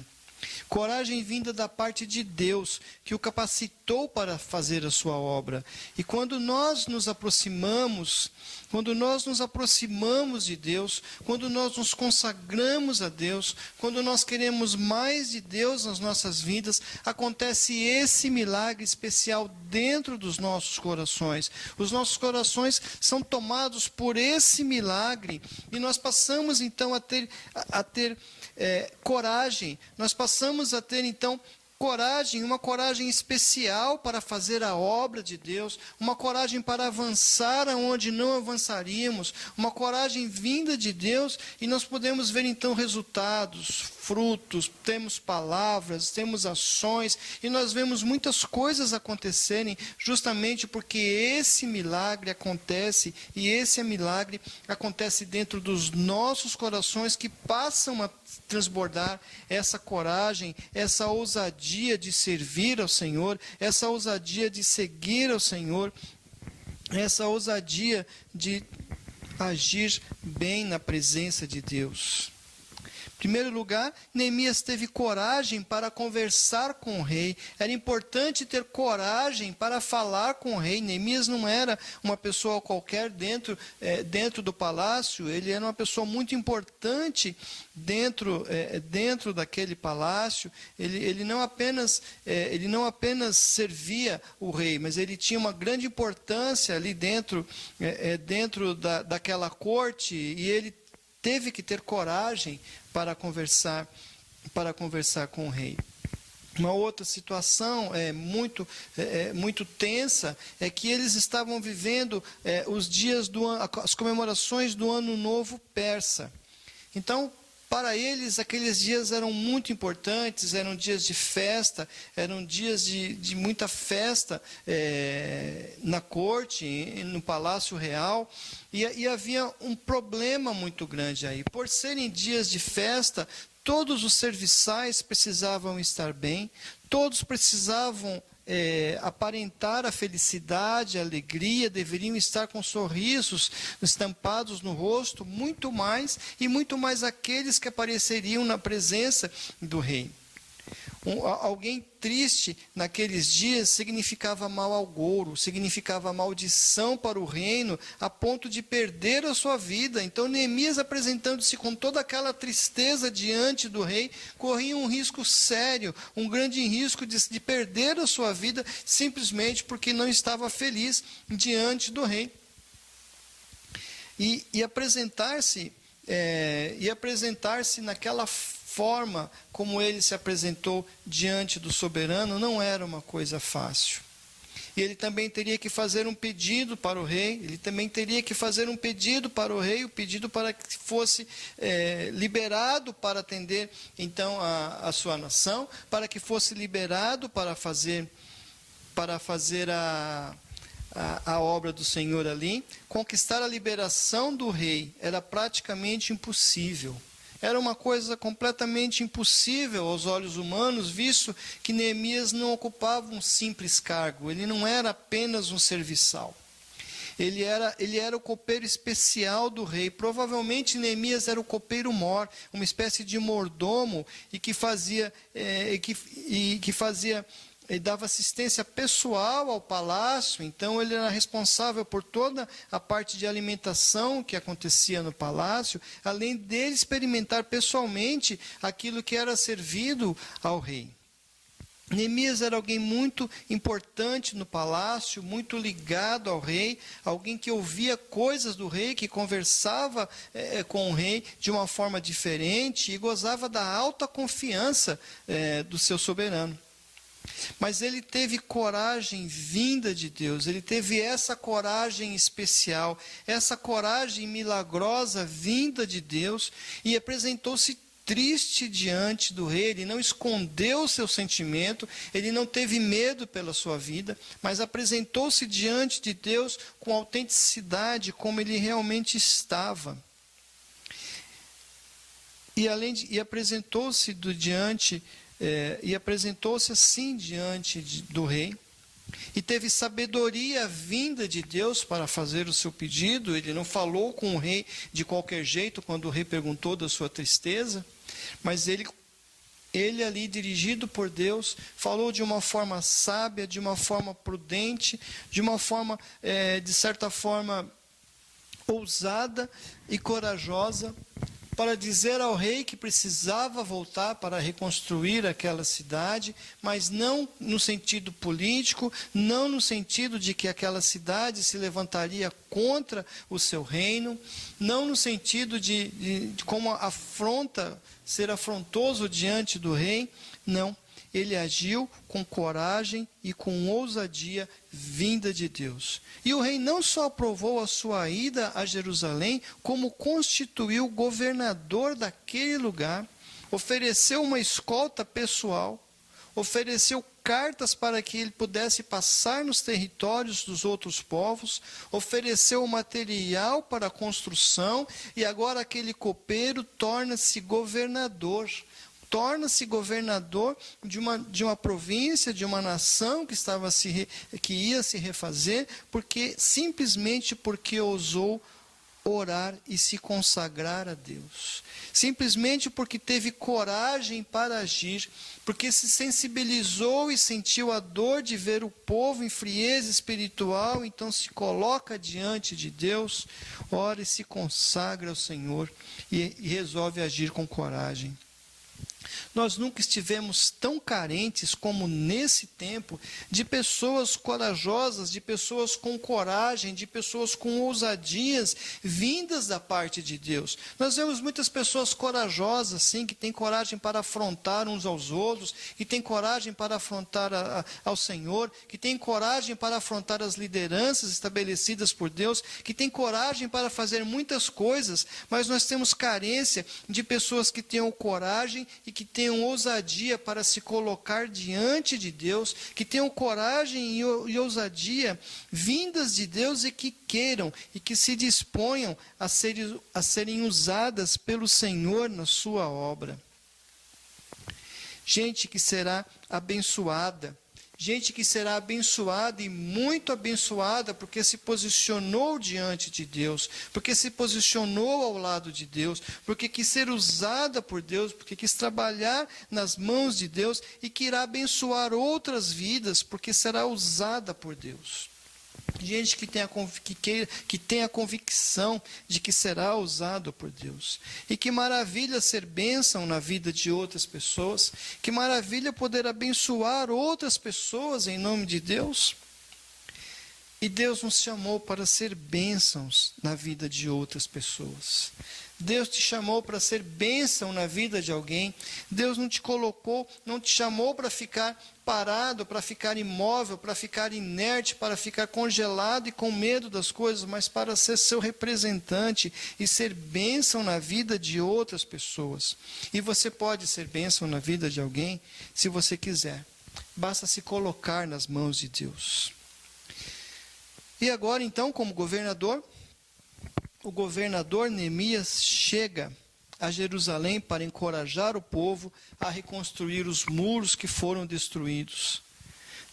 Coragem vinda da parte de Deus, que o capacitou para fazer a sua obra. E quando nós nos aproximamos de Deus, quando nós nos consagramos a Deus, quando nós queremos mais de Deus nas nossas vidas, acontece esse milagre especial dentro dos nossos corações. Os nossos corações são tomados por esse milagre, e nós passamos então a ter coragem, nós passamos a ter então coragem, uma coragem especial para fazer a obra de Deus, uma coragem para avançar aonde não avançaríamos, uma coragem vinda de Deus, e nós podemos ver então resultados, frutos, temos palavras, temos ações, e nós vemos muitas coisas acontecerem justamente porque esse milagre acontece, e esse milagre acontece dentro dos nossos corações, que passam a transbordar essa coragem, essa ousadia de servir ao Senhor, essa ousadia de seguir ao Senhor, essa ousadia de agir bem na presença de Deus. Em primeiro lugar, Neemias teve coragem para conversar com o rei. Era importante ter coragem para falar com o rei. Neemias não era uma pessoa qualquer dentro do palácio. Ele era uma pessoa muito importante dentro daquele palácio. Ele não apenas servia o rei, mas ele tinha uma grande importância ali dentro daquela corte, e ele teve que ter coragem para conversar com o rei. Uma outra situação muito tensa é que eles estavam vivendo os dias as comemorações do Ano Novo Persa. Então, para eles, aqueles dias eram muito importantes, eram dias de festa, eram dias de muita festa na corte, no Palácio Real, e havia um problema muito grande aí. Por serem dias de festa, todos os serviçais precisavam estar bem, todos precisavam aparentar a felicidade, a alegria, deveriam estar com sorrisos estampados no rosto, muito mais aqueles que apareceriam na presença do rei. Alguém triste naqueles dias significava mau agouro, significava maldição para o reino, a ponto de perder a sua vida. Então Neemias, apresentando-se com toda aquela tristeza diante do rei, corria um risco sério, um grande risco de perder a sua vida, simplesmente porque não estava feliz diante do rei. E apresentar-se naquela forma como ele se apresentou diante do soberano não era uma coisa fácil. E ele também teria que fazer um pedido para o rei, o pedido para que fosse liberado para atender então a sua nação, para que fosse liberado para fazer a obra do Senhor ali. Conquistar a liberação do rei era praticamente impossível. Era uma coisa completamente impossível aos olhos humanos, visto que Neemias não ocupava um simples cargo. Ele não era apenas um serviçal. Ele era o copeiro especial do rei. Provavelmente Neemias era o copeiro-mor, uma espécie de mordomo, e que dava assistência pessoal ao palácio. Então ele era responsável por toda a parte de alimentação que acontecia no palácio, além dele experimentar pessoalmente aquilo que era servido ao rei. Neemias era alguém muito importante no palácio, muito ligado ao rei, alguém que ouvia coisas do rei, que conversava com o rei de uma forma diferente e gozava da alta confiança do seu soberano. Mas ele teve coragem vinda de Deus, ele teve essa coragem especial, essa coragem milagrosa vinda de Deus, e apresentou-se triste diante do rei. Ele não escondeu o seu sentimento, ele não teve medo pela sua vida, mas apresentou-se diante de Deus com autenticidade, como ele realmente estava. E apresentou-se assim diante do rei, e teve sabedoria vinda de Deus para fazer o seu pedido. Ele não falou com o rei de qualquer jeito quando o rei perguntou da sua tristeza, mas ele ali, dirigido por Deus, falou de uma forma sábia, de uma forma prudente, de uma forma, de certa forma, ousada e corajosa, para dizer ao rei que precisava voltar para reconstruir aquela cidade, mas não no sentido político, não no sentido de que aquela cidade se levantaria contra o seu reino, não no sentido de como ser afrontoso diante do rei. Não, ele agiu com coragem e com ousadia vinda de Deus. E o rei não só aprovou a sua ida a Jerusalém, como constituiu governador daquele lugar, ofereceu uma escolta pessoal, ofereceu cartas para que ele pudesse passar nos territórios dos outros povos, ofereceu material para a construção, e agora aquele copeiro torna-se governador de uma província, de uma nação que ia se refazer, simplesmente porque ousou orar e se consagrar a Deus. Simplesmente porque teve coragem para agir, porque se sensibilizou e sentiu a dor de ver o povo em frieza espiritual, então se coloca diante de Deus, ora e se consagra ao Senhor e resolve agir com coragem. Nós nunca estivemos tão carentes como nesse tempo de pessoas corajosas, de pessoas com coragem, de pessoas com ousadias vindas da parte de Deus. Nós vemos muitas pessoas corajosas, sim, que têm coragem para afrontar uns aos outros, que têm coragem para afrontar ao Senhor, que têm coragem para afrontar as lideranças estabelecidas por Deus, que têm coragem para fazer muitas coisas, mas nós temos carência de pessoas que tenham coragem e que tenham ousadia para se colocar diante de Deus, que tenham coragem e ousadia vindas de Deus e que queiram e que se disponham a serem usadas pelo Senhor na sua obra. Gente que será abençoada. Gente que será abençoada e muito abençoada porque se posicionou diante de Deus, porque se posicionou ao lado de Deus, porque quis ser usada por Deus, porque quis trabalhar nas mãos de Deus e que irá abençoar outras vidas porque será usada por Deus. Gente que tem a convicção de que será usado por Deus. E que maravilha ser bênção na vida de outras pessoas. Que maravilha poder abençoar outras pessoas em nome de Deus. E Deus nos chamou para ser bênçãos na vida de outras pessoas. Deus te chamou para ser bênção na vida de alguém. Deus não te colocou, não te chamou para ficar parado, para ficar imóvel, para ficar inerte, para ficar congelado e com medo das coisas, mas para ser seu representante e ser bênção na vida de outras pessoas. E você pode ser bênção na vida de alguém se você quiser. Basta se colocar nas mãos de Deus. E agora, então, como governador, o governador Neemias chega a Jerusalém para encorajar o povo a reconstruir os muros que foram destruídos.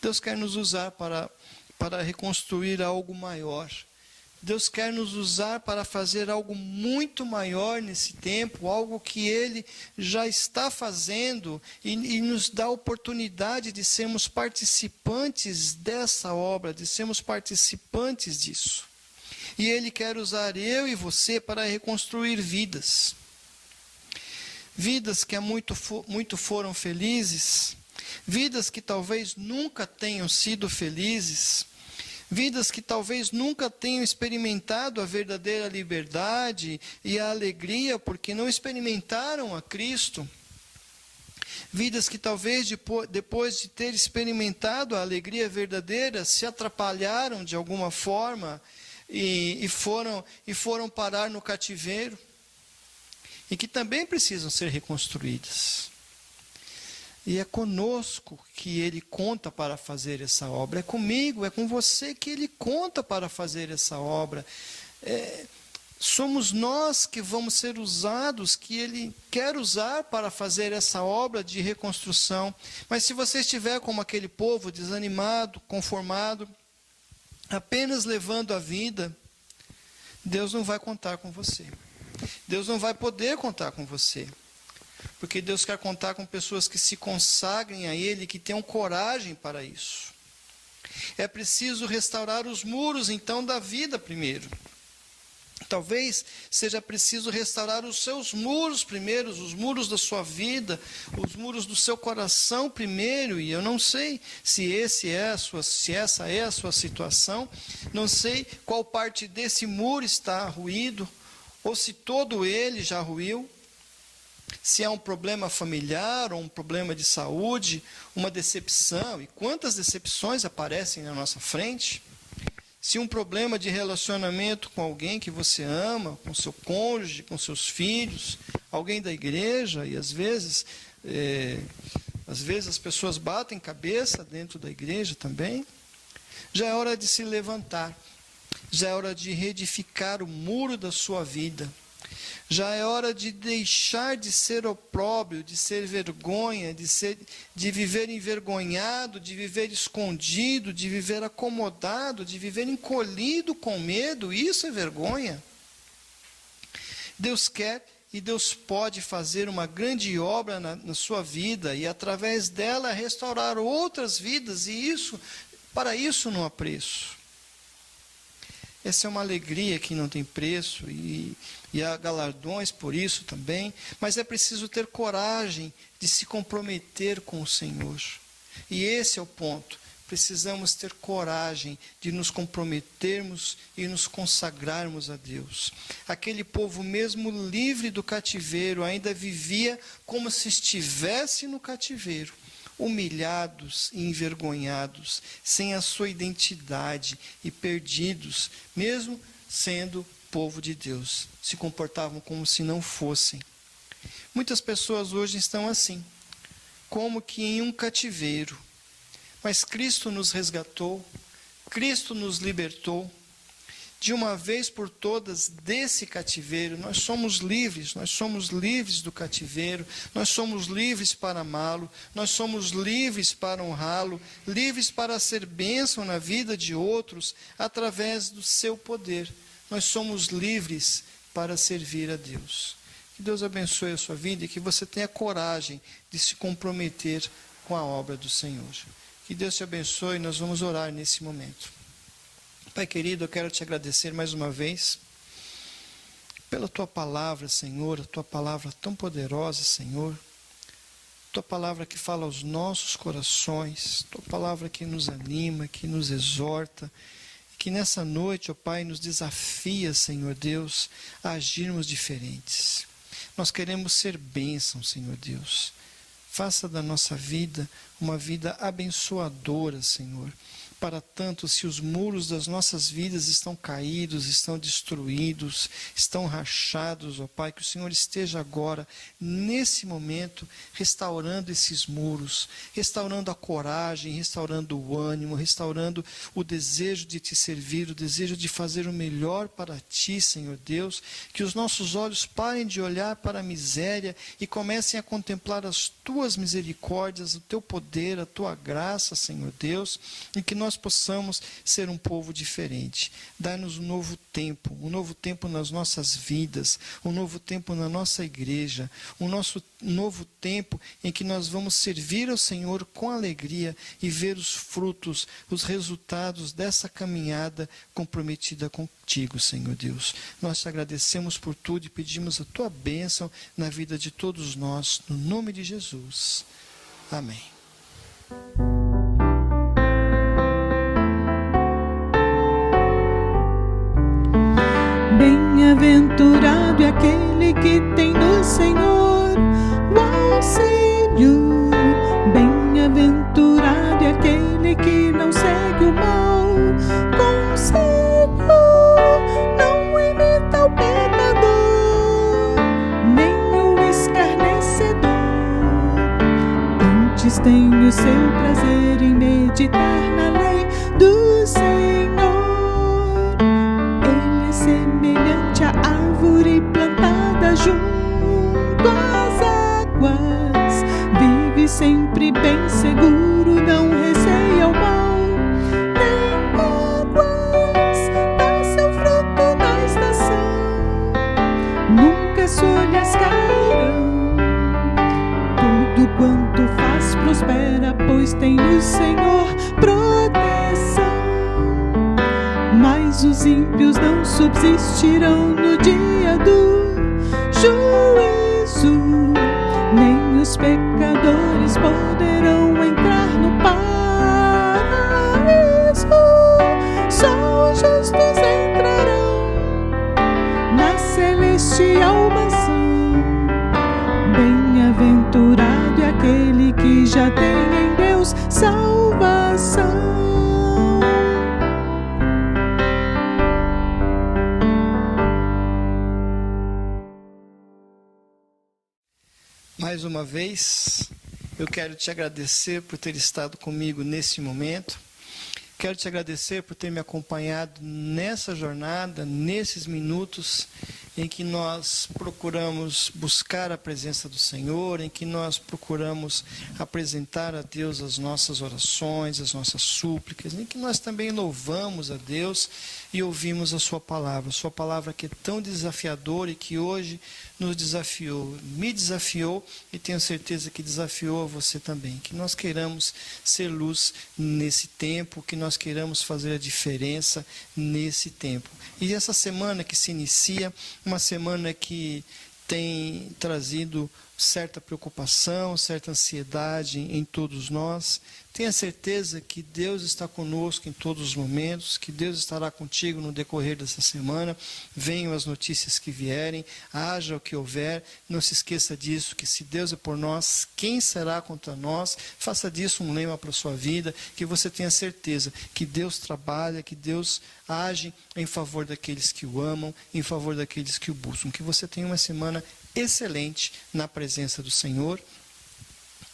Deus quer nos usar para reconstruir algo maior. Deus quer nos usar para fazer algo muito maior nesse tempo, algo que Ele já está fazendo e nos dá a oportunidade de sermos participantes dessa obra, de sermos participantes disso. E Ele quer usar eu e você para reconstruir vidas. Vidas que há muito foram felizes, vidas que talvez nunca tenham sido felizes, vidas que talvez nunca tenham experimentado a verdadeira liberdade e a alegria porque não experimentaram a Cristo. Vidas que talvez depois de ter experimentado a alegria verdadeira se atrapalharam de alguma forma e foram parar no cativeiro. E que também precisam ser reconstruídas. E é conosco que Ele conta para fazer essa obra. É comigo, é com você que Ele conta para fazer essa obra. Somos nós que vamos ser usados, que Ele quer usar para fazer essa obra de reconstrução. Mas se você estiver como aquele povo, desanimado, conformado, apenas levando a vida, Deus não vai contar com você. Deus não vai poder contar com você. Porque Deus quer contar com pessoas que se consagrem a Ele, que tenham coragem para isso. É preciso restaurar os muros, então, da vida primeiro. Talvez seja preciso restaurar os seus muros primeiro, os muros da sua vida, os muros do seu coração primeiro. E eu não sei se essa é a sua situação, não sei qual parte desse muro está ruído, ou se todo ele já ruiu, se é um problema familiar, ou um problema de saúde, uma decepção, e quantas decepções aparecem na nossa frente. Se um problema de relacionamento com alguém que você ama, com seu cônjuge, com seus filhos, alguém da igreja, e às vezes as pessoas batem cabeça dentro da igreja também, já é hora de se levantar, já é hora de reedificar o muro da sua vida, já é hora de deixar de ser opróbrio, de ser vergonha, de viver envergonhado, de viver escondido, de viver acomodado, de viver encolhido com medo. Isso é vergonha. Deus quer e Deus pode fazer uma grande obra na sua vida e através dela restaurar outras vidas, e para isso não há preço. Essa é uma alegria que não tem preço e há galardões por isso também, mas é preciso ter coragem de se comprometer com o Senhor. E esse é o ponto. Precisamos ter coragem de nos comprometermos e nos consagrarmos a Deus. Aquele povo, mesmo livre do cativeiro, ainda vivia como se estivesse no cativeiro, humilhados e envergonhados, sem a sua identidade e perdidos, mesmo sendo povo de Deus. Se comportavam como se não fossem. Muitas pessoas hoje estão assim, como que em um cativeiro. Mas Cristo nos resgatou, Cristo nos libertou, de uma vez por todas desse cativeiro. Nós somos livres do cativeiro, nós somos livres para amá-lo, nós somos livres para honrá-lo, livres para ser bênção na vida de outros, através do seu poder. Nós somos livres para servir a Deus. Que Deus abençoe a sua vida e que você tenha coragem de se comprometer com a obra do Senhor. Que Deus te abençoe, nós vamos orar nesse momento. Pai querido, eu quero te agradecer mais uma vez pela tua palavra, Senhor, a tua palavra tão poderosa, Senhor. Tua palavra que fala aos nossos corações, tua palavra que nos anima, que nos exorta, que nessa noite, ó Pai, nos desafia, Senhor Deus, a agirmos diferentes. Nós queremos ser bênção, Senhor Deus. Faça da nossa vida uma vida abençoadora, Senhor. Para tanto, se os muros das nossas vidas estão caídos, estão destruídos, estão rachados, ó Pai, que o Senhor esteja agora, nesse momento, restaurando esses muros, restaurando a coragem, restaurando o ânimo, restaurando o desejo de te servir, o desejo de fazer o melhor para ti, Senhor Deus, que os nossos olhos parem de olhar para a miséria e comecem a contemplar as tuas misericórdias, o teu poder, a tua graça, Senhor Deus, e que nós possamos ser um povo diferente. Dá-nos um novo tempo nas nossas vidas, um novo tempo na nossa igreja, um novo tempo em que nós vamos servir ao Senhor com alegria e ver os frutos, os resultados dessa caminhada comprometida contigo, Senhor Deus. Nós te agradecemos por tudo e pedimos a tua bênção na vida de todos nós, no nome de Jesus. Amém. Bem-aventurado é aquele que tem no Senhor o auxílio. Bem-aventurado é aquele que não segue o mau conselho, não imita o pecador, nem o escarnecedor. Antes tem o seu prazer em meditar na lei do Senhor. Semelhante à árvore plantada junto às águas, vive sempre bem seguro, não receia o mal, nem mágoas, dá seu fruto na estação, nunca as folhas cairão. Tudo quanto faz prospera, pois tem no Senhor proteção. Mas os ímpios não subsistirão no dia do juízo, nem os pecadores poderão entrar no paraíso. Só os justos entrarão na celestial mansão. Bem-aventurado é aquele que já tem em Deus salvação. Mais uma vez, eu quero te agradecer por ter estado comigo nesse momento. Quero te agradecer por ter me acompanhado nessa jornada, nesses minutos. em que nós procuramos buscar a presença do Senhor, em que nós procuramos apresentar a Deus as nossas orações, as nossas súplicas, em que nós também louvamos a Deus e ouvimos a Sua palavra que é tão desafiadora e que hoje nos desafiou, me desafiou e tenho certeza que desafiou a você também. Que nós queiramos ser luz nesse tempo, que nós queiramos fazer a diferença nesse tempo. E essa semana que se inicia, uma semana que tem trazido certa preocupação, certa ansiedade em todos nós. Tenha certeza que Deus está conosco em todos os momentos, que Deus estará contigo no decorrer dessa semana. Venham as notícias que vierem, haja o que houver, não se esqueça disso, que se Deus é por nós, quem será contra nós? Faça disso um lema para a sua vida, que você tenha certeza que Deus trabalha, que Deus age em favor daqueles que o amam, em favor daqueles que o buscam. Que você tenha uma semana excelente na presença do Senhor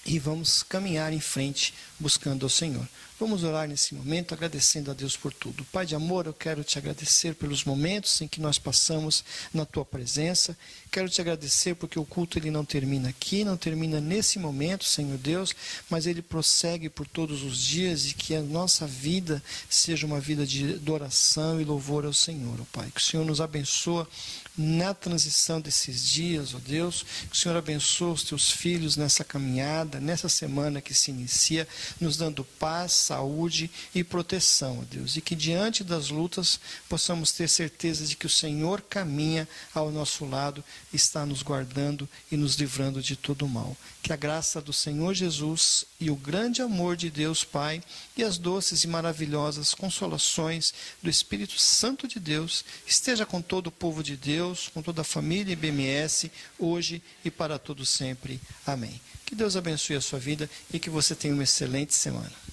e vamos caminhar em frente buscando ao Senhor. Vamos orar nesse momento agradecendo a Deus por tudo. Pai de amor, eu quero te agradecer pelos momentos em que nós passamos na tua presença. Quero te agradecer porque o culto ele não termina aqui, não termina nesse momento, Senhor Deus, mas ele prossegue por todos os dias e que a nossa vida seja uma vida de adoração e louvor ao Senhor, ó Pai. Que o Senhor nos abençoe na transição desses dias, ó Deus, que o Senhor abençoe os teus filhos nessa caminhada, nessa semana que se inicia, nos dando paz, saúde e proteção, ó Deus, e que diante das lutas possamos ter certeza de que o Senhor caminha ao nosso lado, está nos guardando e nos livrando de todo o mal. Que a graça do Senhor Jesus e o grande amor de Deus Pai e as doces e maravilhosas consolações do Espírito Santo de Deus esteja com todo o povo de Deus, com toda a família IBMS, hoje e para todo sempre. Amém. Que Deus abençoe a sua vida e que você tenha uma excelente semana.